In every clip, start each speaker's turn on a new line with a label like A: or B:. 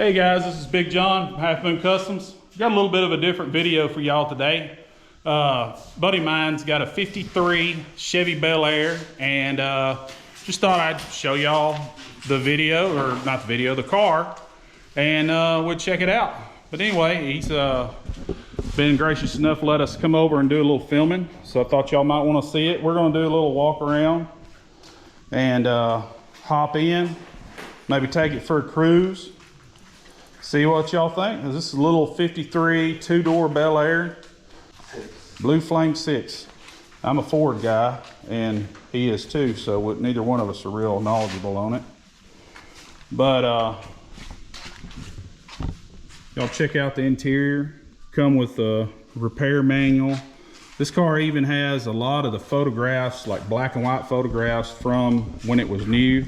A: Hey guys, this is Big John from HalfMoon Customs. Got a little bit of a different video for y'all today. Buddy of mine's got a 53 Chevy Bel Air, and just thought I'd show y'all the video, or not the video, the car, and we'll check it out. But anyway, he's been gracious enough to let us come over and do a little filming, so I thought y'all might want to see it. We're going to do a little walk around and hop in, maybe take it for a cruise. See what y'all think. This is a little 53 two-door Bel Air, Blue Flame 6. I'm a Ford guy, and he is too, so neither one of us are real knowledgeable on it. But y'all check out the interior. Come with a repair manual. This car even has a lot of the photographs, like black and white photographs from when it was new.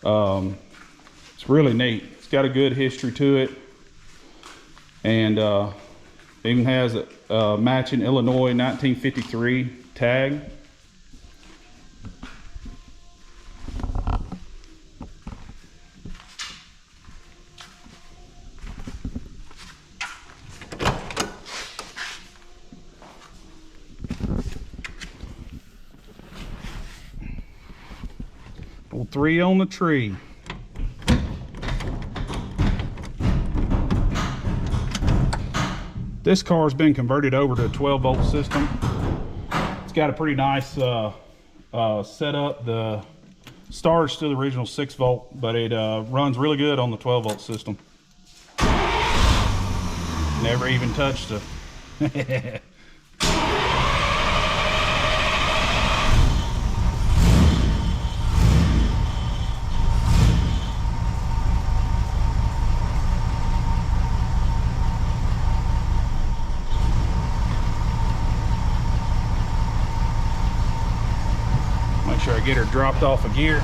A: It's really neat. Got a good history to it, and even has a matching Illinois 1953 tag. Well, 3 on the tree. This car has been converted over to a 12-volt system. It's got a pretty nice setup. The starter's still the original 6-volt, but it runs really good on the 12-volt system. Never even touched it. Make sure I get her dropped off a gear.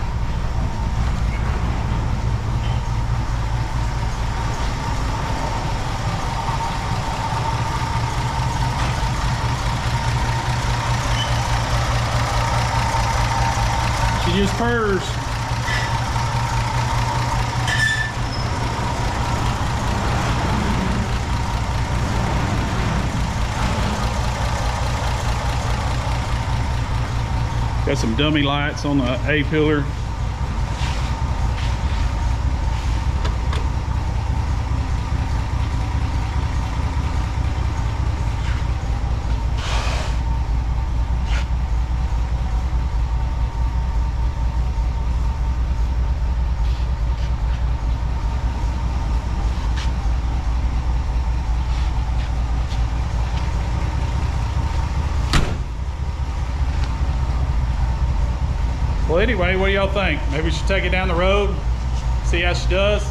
A: She just purrs. Got some dummy lights on the A-pillar. Well, anyway, what do y'all think? Maybe we should take it down the road, see how she does.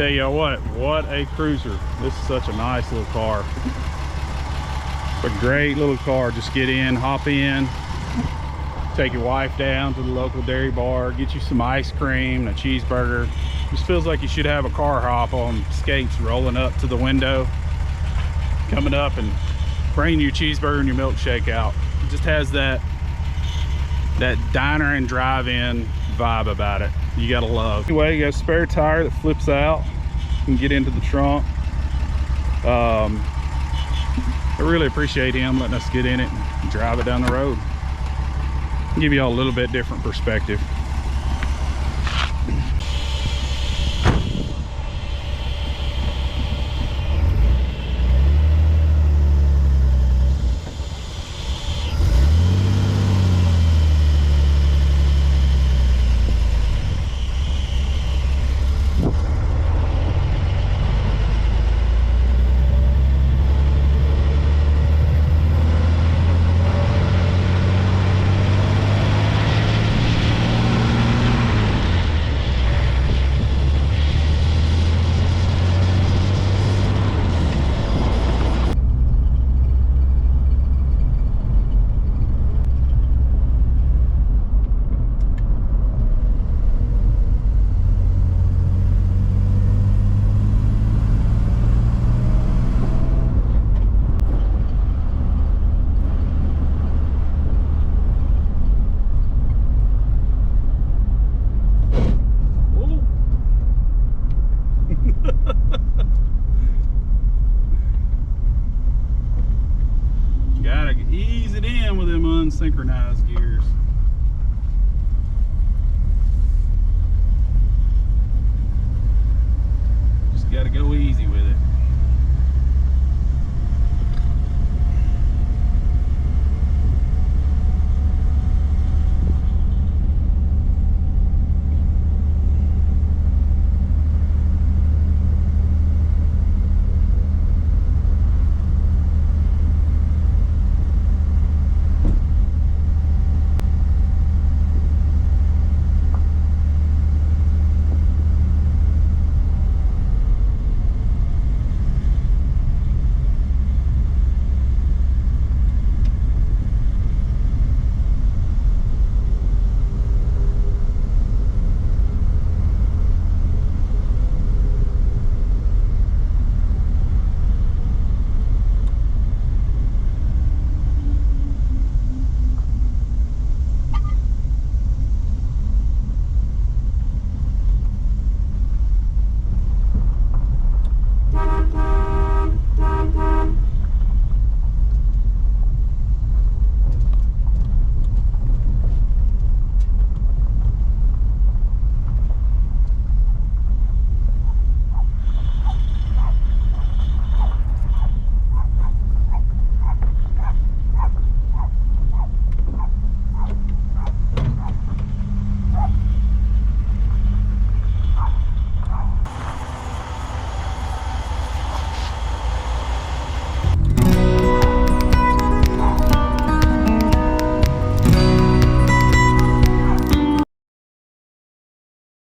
A: tell y'all what a cruiser. This is such a nice little car. It's a great little car. Just get in, hop in, take your wife down to the local dairy bar, get you some ice cream, a cheeseburger. Just feels like you should have a car hop on skates rolling up to the window, coming up and bringing your cheeseburger and your milkshake out. It just has that diner and drive-in vibe about it. You gotta love. Anyway, you got a spare tire that flips out. You can get into the trunk. I really appreciate him letting us get in it and drive it down the road. Give you all a little bit different perspective. Gotta ease it in with them unsynchronized gears. Just gotta go easy with it.